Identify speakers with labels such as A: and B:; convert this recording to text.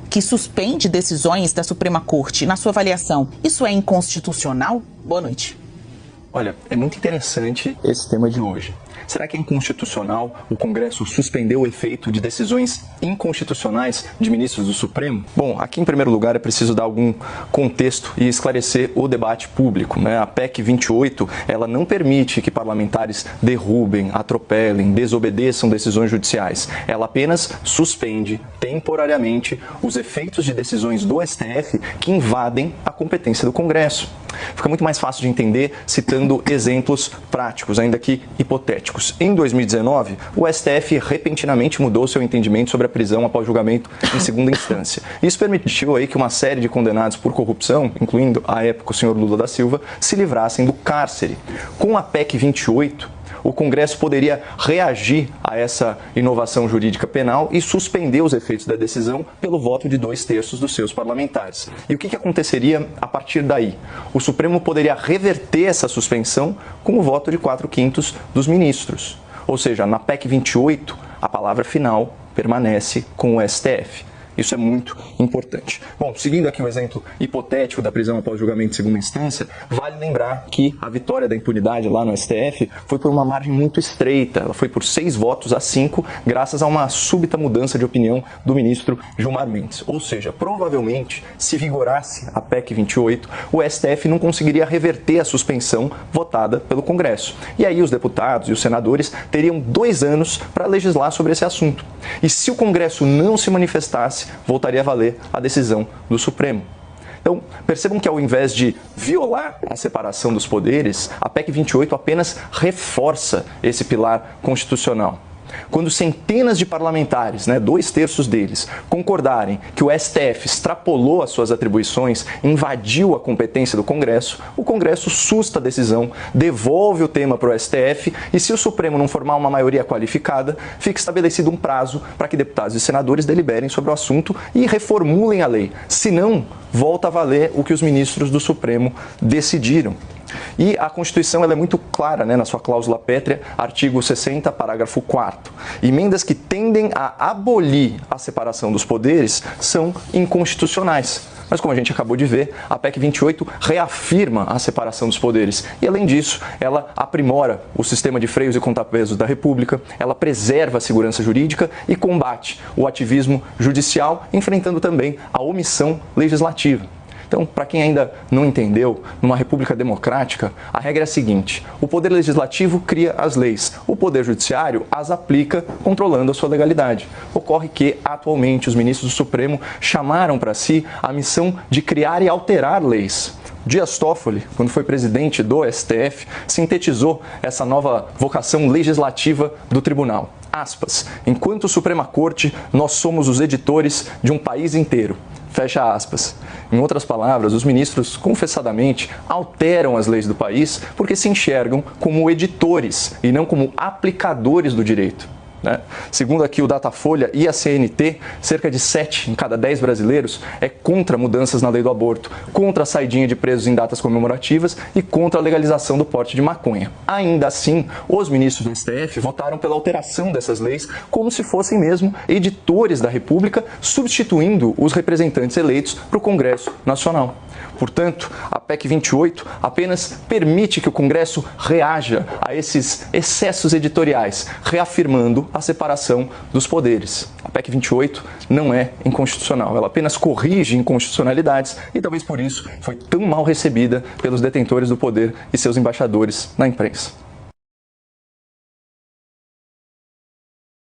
A: que suspende decisões da Suprema Corte, na sua avaliação, isso é inconstitucional? Boa noite.
B: Olha, é muito interessante esse tema de hoje. Será que é inconstitucional o Congresso suspender o efeito de decisões inconstitucionais de ministros do Supremo? Bom, aqui em primeiro lugar é preciso dar algum contexto e esclarecer o debate público, né? A PEC 28, ela não permite que parlamentares derrubem, atropelem, desobedeçam decisões judiciais. Ela apenas suspende temporariamente os efeitos de decisões do STF que invadem a competência do Congresso. Fica muito mais fácil de entender citando exemplos práticos, ainda que hipotéticos. Em 2019, o STF repentinamente mudou seu entendimento sobre a prisão após julgamento em segunda instância. Isso permitiu aí que uma série de condenados por corrupção, incluindo à época o senhor Lula da Silva, se livrassem do cárcere. Com a PEC 28, o Congresso poderia reagir a essa inovação jurídica penal e suspender os efeitos da decisão pelo voto de 2/3 dos seus parlamentares. E o que aconteceria a partir daí? O Supremo poderia reverter essa suspensão com o voto de 4/5 dos ministros. Ou seja, na PEC 28, a palavra final permanece com o STF. Isso é muito importante. Bom, seguindo aqui o exemplo hipotético da prisão após julgamento de segunda instância, vale lembrar que a vitória da impunidade lá no STF foi por uma margem muito estreita. Ela foi por 6-5, graças a uma súbita mudança de opinião do ministro Gilmar Mendes. Ou seja, provavelmente, se vigorasse a PEC 28, o STF não conseguiria reverter a suspensão votada pelo Congresso. E aí os deputados e os senadores teriam 2 anos para legislar sobre esse assunto. E se o Congresso não se manifestasse, voltaria a valer a decisão do Supremo. Então, percebam que ao invés de violar a separação dos poderes, a PEC 28 apenas reforça esse pilar constitucional. Quando centenas de parlamentares, 2/3 deles, concordarem que o STF extrapolou as suas atribuições, invadiu a competência do Congresso, o Congresso susta a decisão, devolve o tema para o STF e, se o Supremo não formar uma maioria qualificada, fica estabelecido um prazo para que deputados e senadores deliberem sobre o assunto e reformulem a lei. Se não, volta a valer o que os ministros do Supremo decidiram. E a Constituição ela é muito clara, na sua cláusula pétrea, artigo 60, parágrafo 4º. Emendas que tendem a abolir a separação dos poderes são inconstitucionais. Mas como a gente acabou de ver, a PEC 28 reafirma a separação dos poderes. E além disso, ela aprimora o sistema de freios e contrapesos da República, ela preserva a segurança jurídica e combate o ativismo judicial, enfrentando também a omissão legislativa. Então, para quem ainda não entendeu, numa república democrática, a regra é a seguinte: o poder legislativo cria as leis, o poder judiciário as aplica, controlando a sua legalidade. Ocorre que, atualmente, os ministros do Supremo chamaram para si a missão de criar e alterar leis. Dias Toffoli, quando foi presidente do STF, sintetizou essa nova vocação legislativa do tribunal. Aspas, enquanto Suprema Corte, nós somos os editores de um país inteiro. Fecha aspas. Em outras palavras, os ministros, confessadamente, alteram as leis do país porque se enxergam como editores e não como aplicadores do direito. Segundo aqui o Datafolha e a CNT, cerca de 7 em cada 10 brasileiros é contra mudanças na lei do aborto, contra a saidinha de presos em datas comemorativas e contra a legalização do porte de maconha. Ainda assim, os ministros do STF votaram pela alteração dessas leis como se fossem mesmo editores da República, substituindo os representantes eleitos para o Congresso Nacional. Portanto, a PEC 28 apenas permite que o Congresso reaja a esses excessos editoriais, reafirmando a separação dos poderes. A PEC 28 não é inconstitucional, ela apenas corrige inconstitucionalidades e talvez por isso foi tão mal recebida pelos detentores do poder e seus embaixadores na imprensa.